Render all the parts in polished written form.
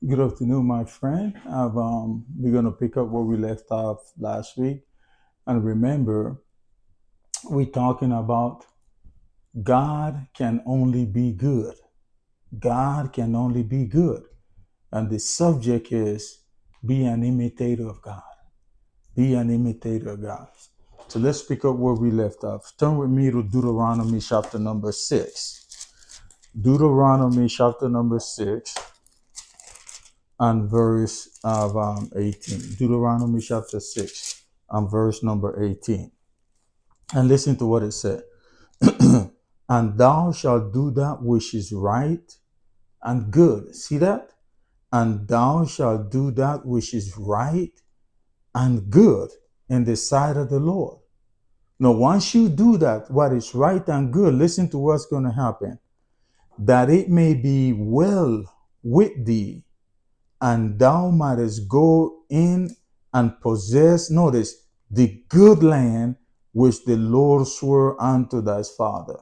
Good afternoon, my friend. We're gonna pick up where we left off last week, and remember, we're talking about God can only be good. God can only be good, and the subject is be an imitator of God. Be an imitator of God. So let's pick up where we left off. Turn with me to Deuteronomy chapter number 6. Deuteronomy chapter number 6 and verse of 18. Deuteronomy chapter 6 and verse number 18. And listen to what it said. And thou shalt do that which is right and good. See that? And thou shalt do that which is right and good in the sight of the Lord. Now, once you do that, what is right and good, listen to what's going to happen. That it may be well with thee, and thou mightest go in and possess, notice, the good land which the Lord swore unto thy father.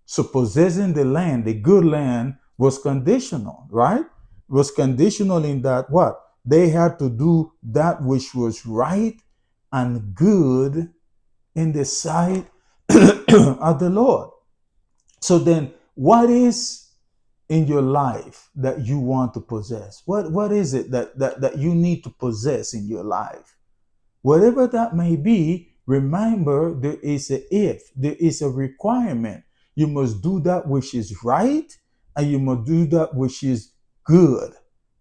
So possessing the land, the good land, was conditional, right? Was conditional in that what? They had to do that which was right and good in the sight of the Lord. So then, what is in your life that you want to possess? What is it that you need to possess in your life? Whatever that may be, remember there is a if, there is a requirement. You must do that which is right, and you must do that which is good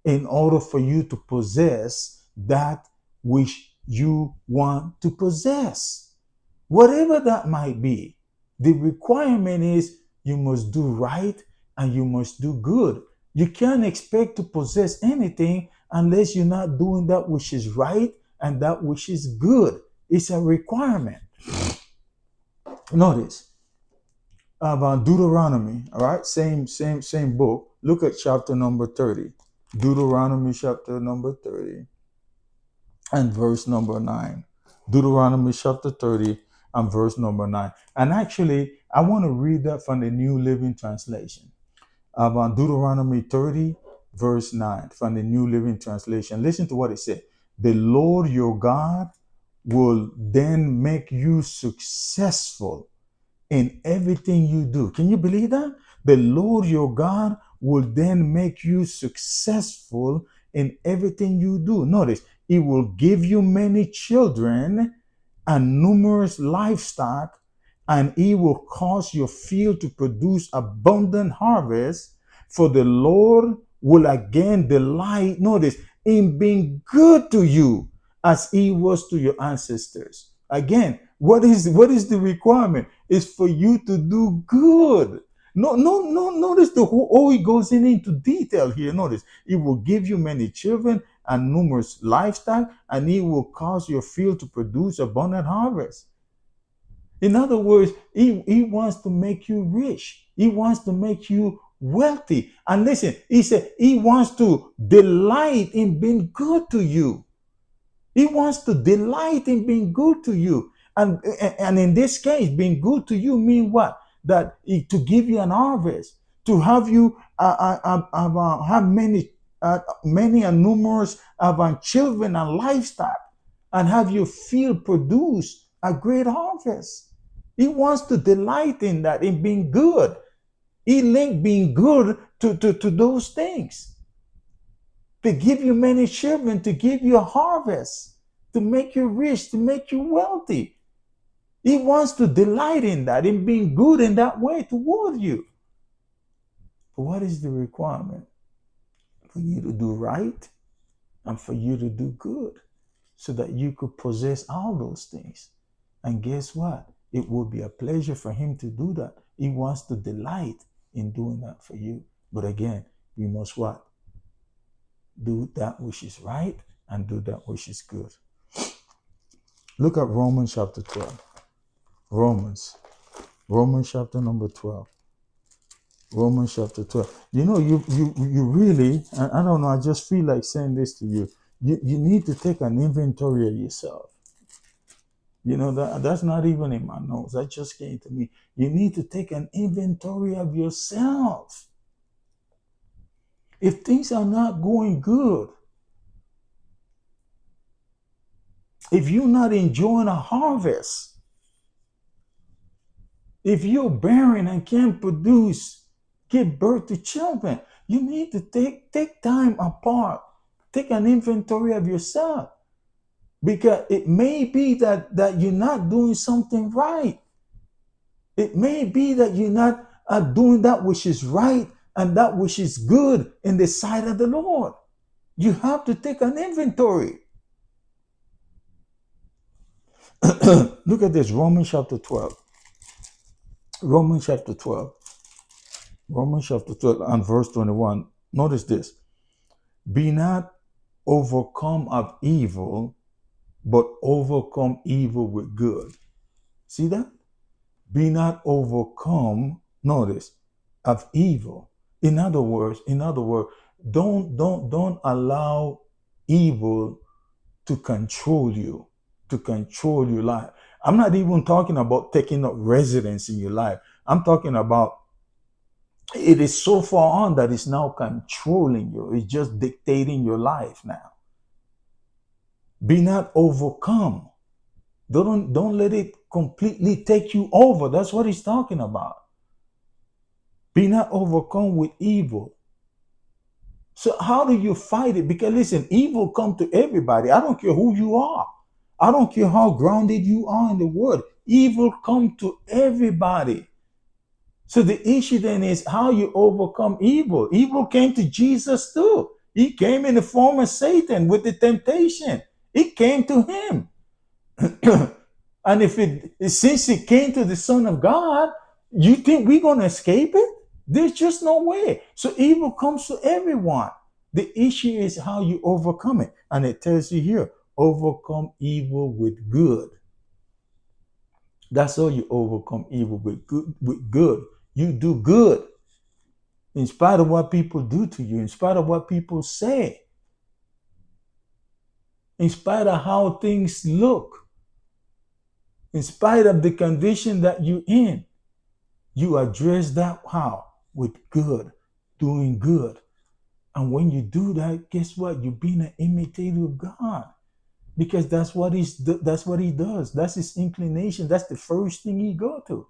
in order for you to possess that which you want to possess. Whatever that might be, the requirement is you must do right and you must do good. You can't expect to possess anything unless you're not doing that which is right and that which is good. It's a requirement. Notice about Deuteronomy, all right? Same book. Look at chapter number 30. Deuteronomy chapter number 30 and verse number 9. Deuteronomy chapter 30 and verse number 9. And actually, I want to read that from the New Living Translation. About Deuteronomy 30, verse 9, from the New Living Translation. Listen to what it said. The Lord your God will then make you successful in everything you do. Can you believe that? The Lord your God will then make you successful in everything you do. Notice, He will give you many children and numerous livestock, and He will cause your field to produce abundant harvest. For the Lord will again delight, notice, in being good to you as He was to your ancestors. Again, what is the requirement? Is for you to do good. No. Notice the whole. Oh, he goes into detail here. Notice, He will give you many children and numerous livestock, and He will cause your field to produce abundant harvest. In other words, he wants to make you rich. He wants to make you wealthy. And listen, He said He wants to delight in being good to you. He wants to delight in being good to you. And in this case, being good to you mean what? That to give you an harvest, to have you have many and numerous children and livestock, and have your field produce a great harvest. He wants to delight in that, in being good. He linked being good to those things. To give you many children, to give you a harvest, to make you rich, to make you wealthy. He wants to delight in that, in being good in that way toward you. But what is the requirement? For you to do right and for you to do good so that you could possess all those things. And guess what? It will be a pleasure for Him to do that. He wants to delight in doing that for you. But again, we must what? Do that which is right and do that which is good. Look at Romans chapter 12. Romans chapter number 12. Romans chapter 12. You really, I don't know, I just feel like saying this to you. You need to take an inventory of yourself. That's not even in my notes. That just came to me. You need to take an inventory of yourself. If things are not going good, if you're not enjoying a harvest, if you're barren and can't produce, give birth to children, you need to take time apart, take an inventory of yourself, because it may be that you're not doing something right. It may be that you're not doing that which is right and that which is good in the sight of the Lord. You have to take an inventory. Look at this, Romans chapter 12. Romans chapter 12. Romans chapter 12 and verse 21. Notice this. Be not overcome of evil, but overcome evil with good. See that? Be not overcome, notice, of evil. In other words, don't allow evil to control you, to control your life. I'm not even talking about taking up residence in your life. I'm talking about it is so far on that it's now controlling you. It's just dictating your life now. Be not overcome. Don't let it completely take you over. That's what he's talking about. Be not overcome with evil. So how do you fight it? Because listen, evil come to everybody. I don't care who you are. I don't care how grounded you are in the word. Evil come to everybody. So the issue then is how you overcome evil. Evil came to Jesus too. He came in the form of Satan with the temptation. It came to him. And since it came to the Son of God, you think we're going to escape it? There's just no way. So evil comes to everyone. The issue is how you overcome it. And it tells you here, overcome evil with good. That's how you overcome evil with good. You do good in spite of what people do to you, in spite of what people say, in spite of how things look, in spite of the condition that you're in. You address that how? With good, doing good. And when you do that, guess what? You're being an imitator of God. Because that's what he does. That's his inclination. That's the first thing he go to.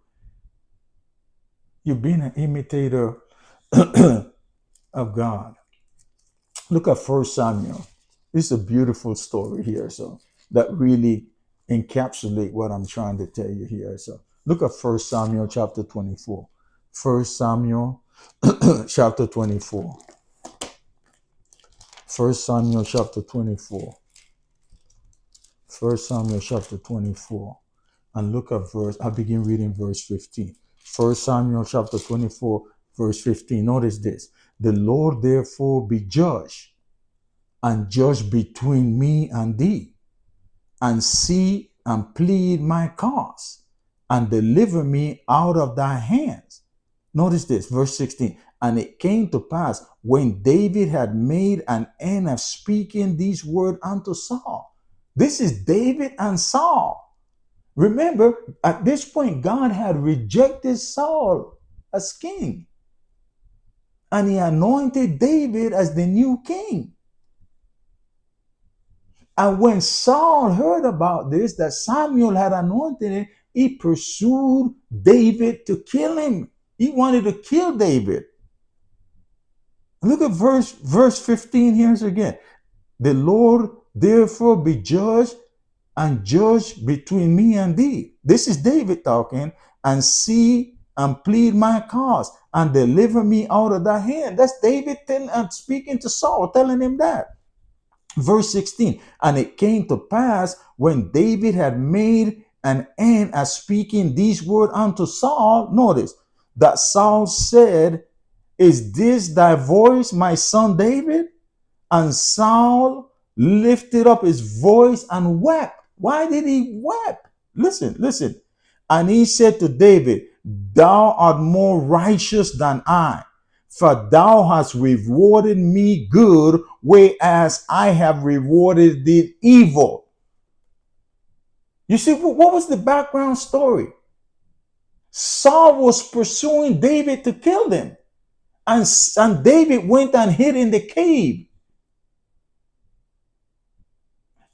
You're being an imitator of God. Look at 1 Samuel. This is a beautiful story here, so that really encapsulate what I'm trying to tell you here. So look at 1 Samuel chapter 24. 1 Samuel chapter 24. 1 Samuel chapter 24. 1 Samuel chapter 24. And look at I begin reading verse 15. 1 Samuel chapter 24, verse 15. Notice this. The Lord therefore be judge, and judge between me and thee, and see and plead my cause, and deliver me out of thy hands. Notice this, verse 16. And it came to pass when David had made an end of speaking these words unto Saul. This is David and Saul. Remember, at this point, God had rejected Saul as king, and he anointed David as the new king. And when Saul heard about this, that Samuel had anointed him, he pursued David to kill him. He wanted to kill David. Look at verse 15 here again. The Lord therefore be judge, and judge between me and thee. This is David talking. And see and plead my cause, and deliver me out of thy hand. That's David speaking to Saul, telling him that. Verse 16. And it came to pass when David had made an end of speaking these words unto Saul, notice, that Saul said, Is this thy voice, my son David? And Saul lifted up his voice and wept. Why did he weep? Listen. And he said to David, Thou art more righteous than I, for thou hast rewarded me good, whereas I have rewarded thee evil. You see, what was the background story? Saul was pursuing David to kill him. And David went and hid in the cave.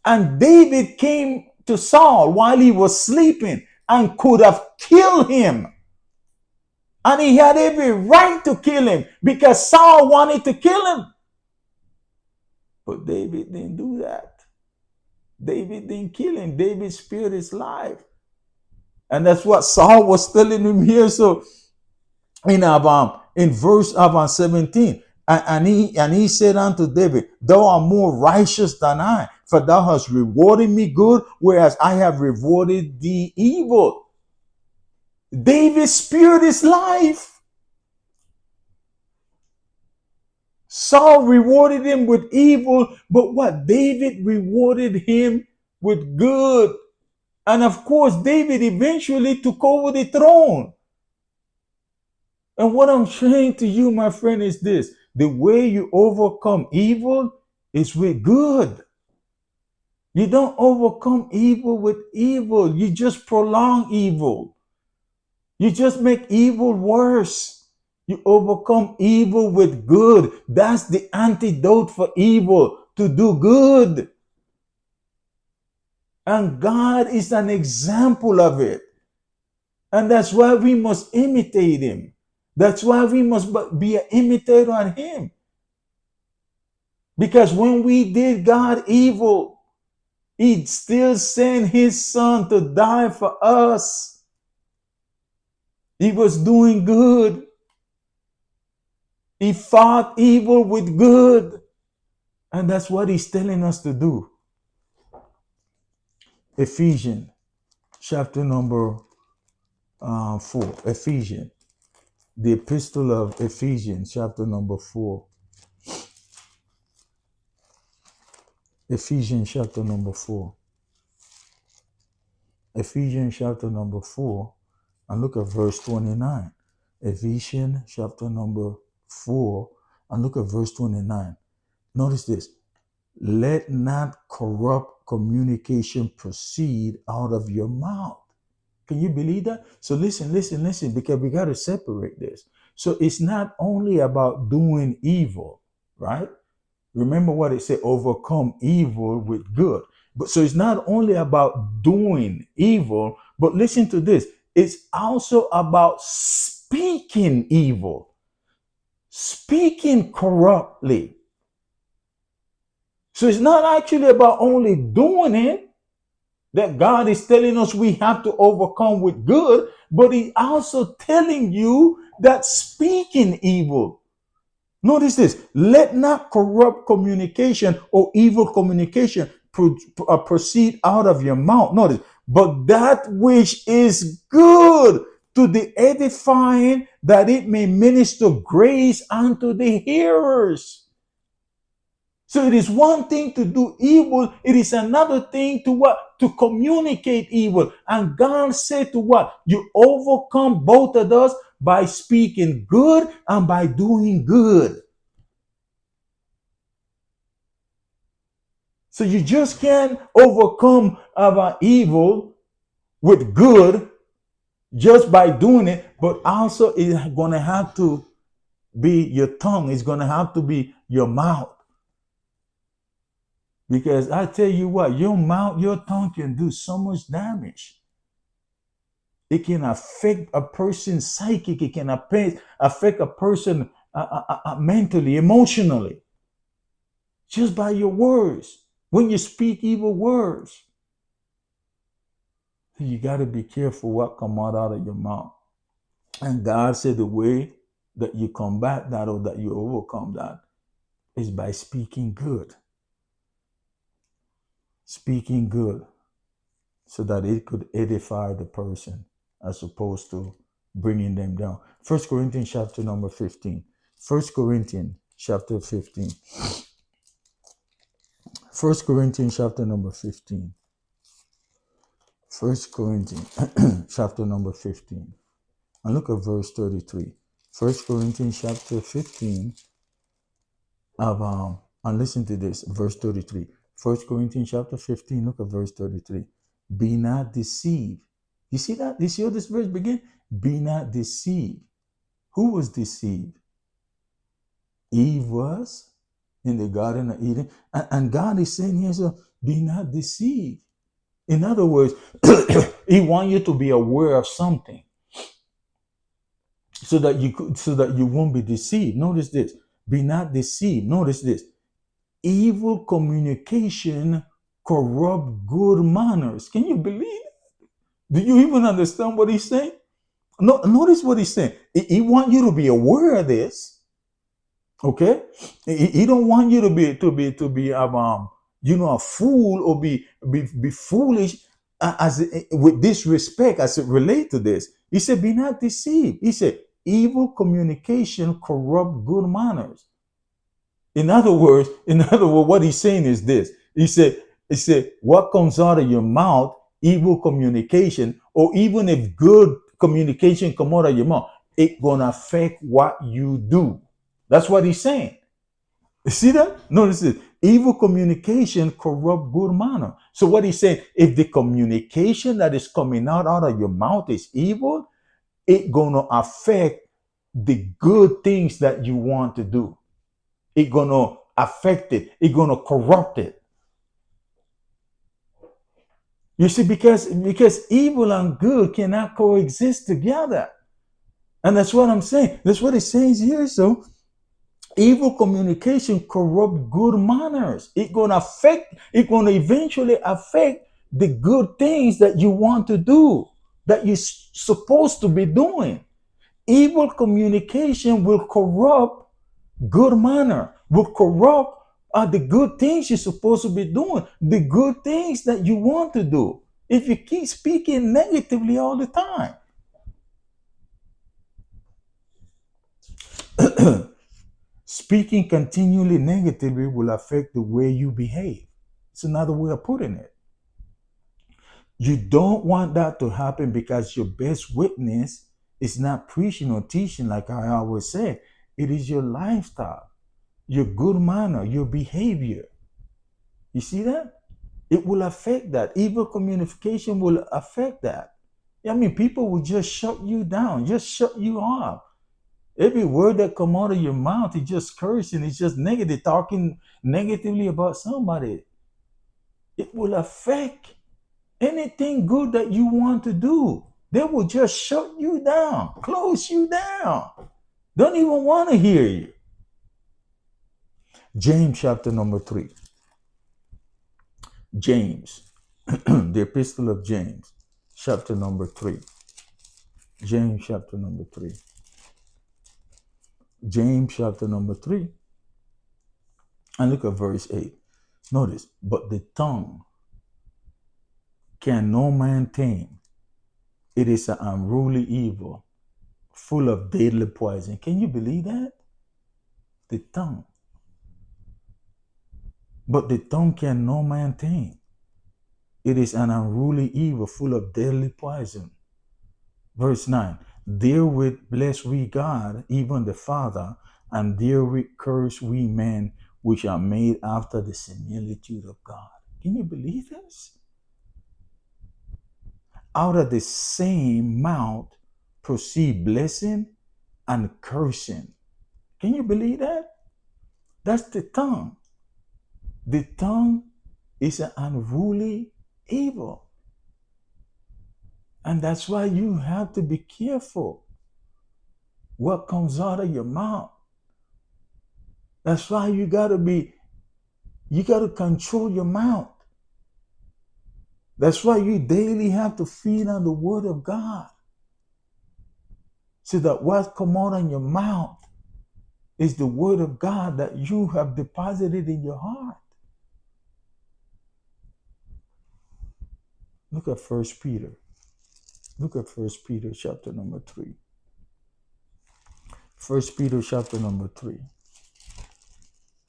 And David came to Saul while he was sleeping and could have killed him. And he had every right to kill him because Saul wanted to kill him. But David didn't do that. David didn't kill him. David spared his life. And that's what Saul was telling him here. So in verse 17, and he said unto David, thou art more righteous than I, for thou hast rewarded me good, whereas I have rewarded thee evil. David spared his life. Saul rewarded him with evil, but what? David rewarded him with good. And of course, David eventually took over the throne. And what I'm saying to you, my friend, is this: the way you overcome evil is with good. You don't overcome evil with evil. You just prolong evil. You just make evil worse. You overcome evil with good. That's the antidote for evil, to do good. And God is an example of it. And that's why we must imitate him. That's why we must be an imitator on him. Because when we did God evil, he still sent his son to die for us. He was doing good. He fought evil with good. And that's what he's telling us to do. Ephesians chapter number 4. Ephesians. The epistle of Ephesians chapter number 4. Ephesians chapter number 4. Ephesians chapter number 4. And look at verse 29. Ephesians chapter number 4. And look at verse 29. Notice this. Let not corrupt communication proceed out of your mouth. Can you believe that? So listen, because we got to separate this. So it's not only about doing evil, right? Remember what it said, overcome evil with good. But so it's not only about doing evil, but listen to this. It's also about speaking evil, speaking corruptly. So it's not actually about only doing it, that God is telling us we have to overcome with good, but he's also telling you that speaking evil. Notice this: let not corrupt communication or evil communication proceed out of your mouth. Notice, but that which is good, to the edifying, that it may minister grace unto the hearers. So it is one thing to do evil. It is another thing to what? To communicate evil. And God said to what? You overcome both of those by speaking good and by doing good. So you just can't overcome our evil with good just by doing it, but also it's going to have to be your tongue. It's going to have to be your mouth. Because I tell you what, your mouth, your tongue can do so much damage. It can affect a person's psychic. It can affect a person mentally, emotionally, just by your words. When you speak evil words, you got to be careful what comes out of your mouth. And God said the way that you combat that, or that you overcome that, is by speaking good. Speaking good, so that it could edify the person as opposed to bringing them down. 1 Corinthians chapter number 15. 1 Corinthians chapter 15. 1 Corinthians chapter number 15. 1 Corinthians chapter number 15. And look at verse 33. 1 Corinthians chapter 15 of and listen to this, verse 33. 1 Corinthians chapter 15, look at verse 33. Be not deceived. You see that? You see how this verse begin? Be not deceived. Who was deceived? Eve was in the Garden of Eden. And God is saying here, so be not deceived. In other words, he wants you to be aware of something so that you won't be deceived. Notice this. Be not deceived. Notice this. Evil communication corrupt good manners. Can you believe it? Do you even understand what he's saying? No, notice what he's saying. He wants you to be aware of this. Okay, he don't want you to be a fool or be foolish with disrespect as it relate to this. He said, be not deceived. He said, evil communication corrupt good manners. In other words, what he's saying is this. He said, what comes out of your mouth, evil communication, or even if good communication come out of your mouth, it gonna affect what you do. That's what he's saying. You see that? Notice it. Evil communication corrupt good manner. So what he's saying, if the communication that is coming out of your mouth is evil, it gonna affect the good things that you want to do. It gonna affect it. It gonna corrupt it. You see, because evil and good cannot coexist together. And that's what I'm saying. That's what it says here. So evil communication corrupt good manners. It's gonna eventually affect the good things that you want to do, that you're supposed to be doing. Evil communication will corrupt good manner, will corrupt the good things you're supposed to be doing, the good things that you want to do. If you keep speaking negatively all the time. Speaking continually negatively will affect the way you behave. It's another way of putting it. You don't want that to happen because your best witness is not preaching or teaching, like I always say. It is your lifestyle, your good manner, your behavior. You see that? It will affect that. Evil communication will affect that. I mean, people will just shut you down, just shut you off. Every word that come out of your mouth is just cursing. It's just negative, talking negatively about somebody. It will affect anything good that you want to do. They will just shut you down, close you down. Don't even want to hear you. James chapter number 3. James, the epistle of James, chapter number 3. James chapter number 3. James chapter number 3. And look at verse 8. Notice, but the tongue can no man tame. It is an unruly evil, full of deadly poison. Can you believe that? The tongue. But the tongue can no man tame. It is an unruly evil, full of deadly poison. Verse 9. Therewith bless we God, even the Father, and therewith curse we men, which are made after the similitude of God. Can you believe this? Out of the same mouth proceed blessing and cursing. Can you believe that? That's the tongue. The tongue is an unruly evil. And that's why you have to be careful what comes out of your mouth. That's why you got to control your mouth. That's why you daily have to feed on the word of God. So that what comes out of your mouth is the word of God that you have deposited in your heart. Look at 1 Peter. Look at 1 Peter chapter number 3. 1 Peter chapter number 3.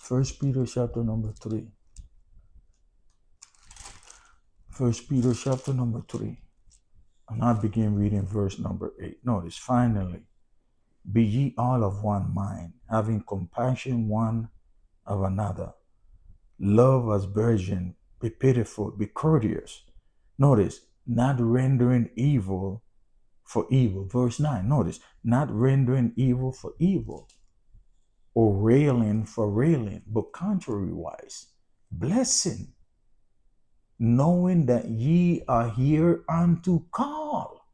1 Peter chapter number 3. 1 Peter chapter number 3. And I begin reading verse number 8. Notice, finally, be ye all of one mind, having compassion one of another. Love as virgin, be pitiful, be courteous. Notice, not rendering evil for evil. Verse 9, notice, not rendering evil for evil. or railing for railing, but contrariwise, blessing, knowing that ye are here unto call,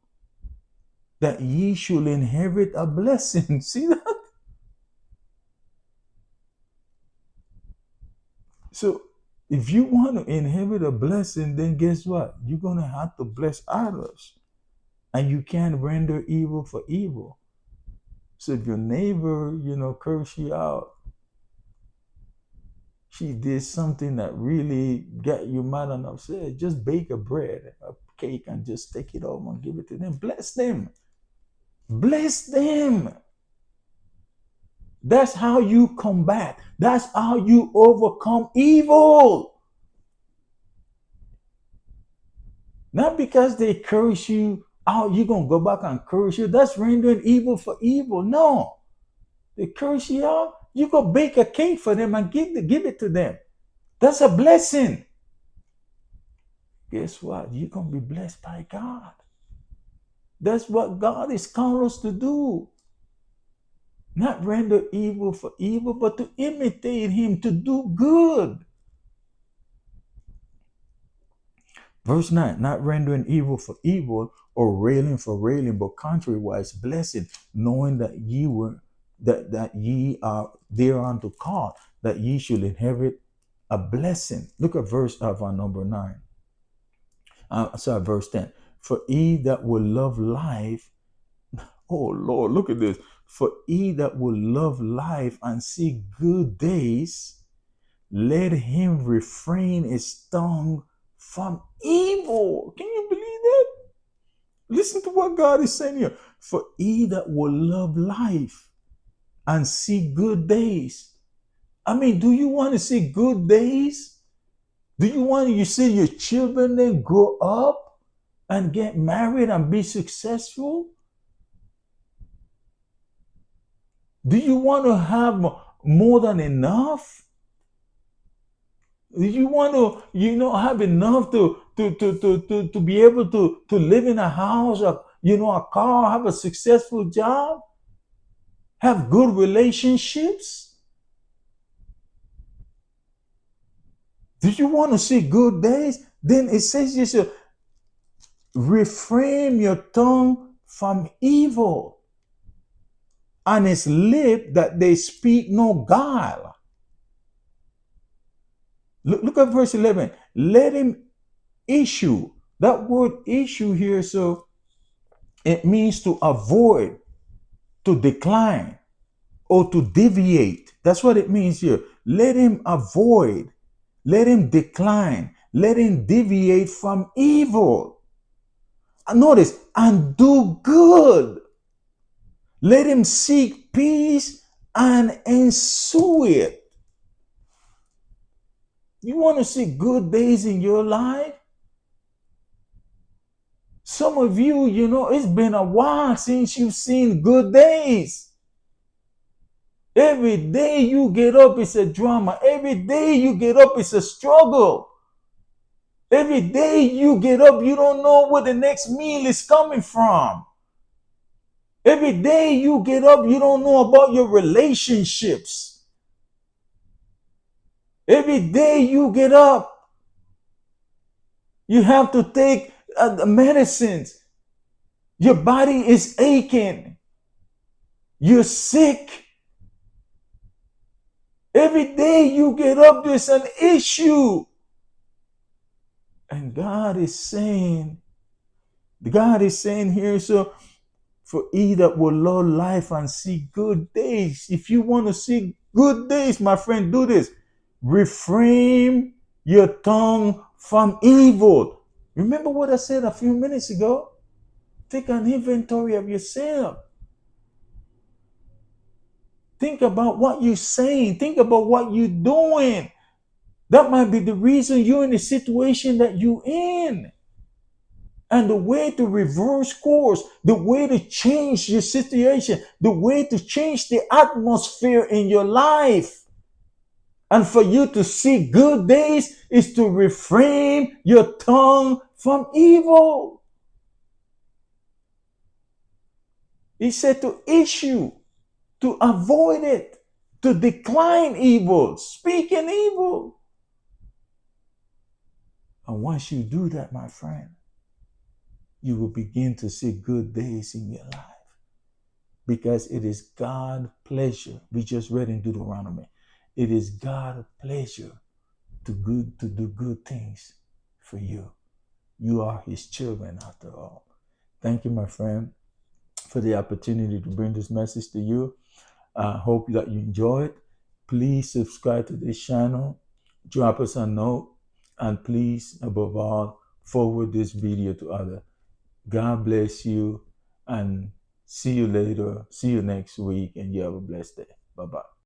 that ye should inherit a blessing. See that? So if you want to inherit a blessing, then guess what? You're gonna have to bless others. And you can't render evil for evil. So if your neighbor, curse you out, she did something that really got you mad and upset, just bake a bread, a cake, and just take it home and give it to them. Bless them. Bless them. That's how you combat. That's how you overcome evil. Not because they curse you out, you're going to go back and curse you. That's rendering evil for evil. No. They curse you out, you go bake a cake for them and give it to them. That's a blessing. Guess what? You're going to be blessed by God. That's what God is calling us to do. Not render evil for evil, but to imitate him, to do good. Verse 9, not rendering evil for evil or railing for railing, but contrariwise blessing, knowing that ye are thereunto called, that ye should inherit a blessing. Look at verse of number 9. Verse 10. For he that will love life, oh Lord, look at this. For he that will love life and see good days, let him refrain his tongue from evil. Can you believe that? Listen to what God is saying here. For he that will love life and see good days. I mean, do you want to see good days? Do you want to see your children then grow up and get married and be successful? Do you want to have more than enough? Do you want to, have enough to be able to live in a house, or, a car, have a successful job, have good relationships? Do you want to see good days? Then it says you should refrain your tongue from evil, and his lip that they speak no guile. Look at verse 11. Let him issue. That word issue here, so it means to avoid, to decline, or to deviate. That's what it means here. Let him avoid, let him decline, let him deviate from evil. And notice, and do good. Let him seek peace and ensue it. You want to see good days in your life? Some of you, it's been a while since you've seen good days. Every day you get up, it's a drama. Every day you get up, it's a struggle. Every day you get up, you don't know where the next meal is coming from. Every day you get up, you don't know about your relationships. Every day you get up, you have to take the medicines. Your body is aching. You're sick. Every day you get up, there's an issue. And God is saying here, so for he that will love life and see good days. If you want to see good days, my friend, do this. Refrain your tongue from evil. Remember what I said a few minutes ago? Take an inventory of yourself. Think about what you're saying. Think about what you're doing. That might be the reason you're in the situation that you're in. And the way to reverse course, the way to change your situation, the way to change the atmosphere in your life, and for you to see good days is to refrain your tongue from evil. He said to issue, to avoid it. to decline evil, speaking evil. And once you do that, my friend, you will begin to see good days in your life. Because it is God's pleasure. We just read in Deuteronomy. It is God's pleasure to do good things for you. You are his children after all. Thank you, my friend, for the opportunity to bring this message to you. I hope that you enjoyed. Please subscribe to this channel, drop us a note, and please, above all, forward this video to others. God bless you, and see you later. See you next week, and you have a blessed day. Bye-bye.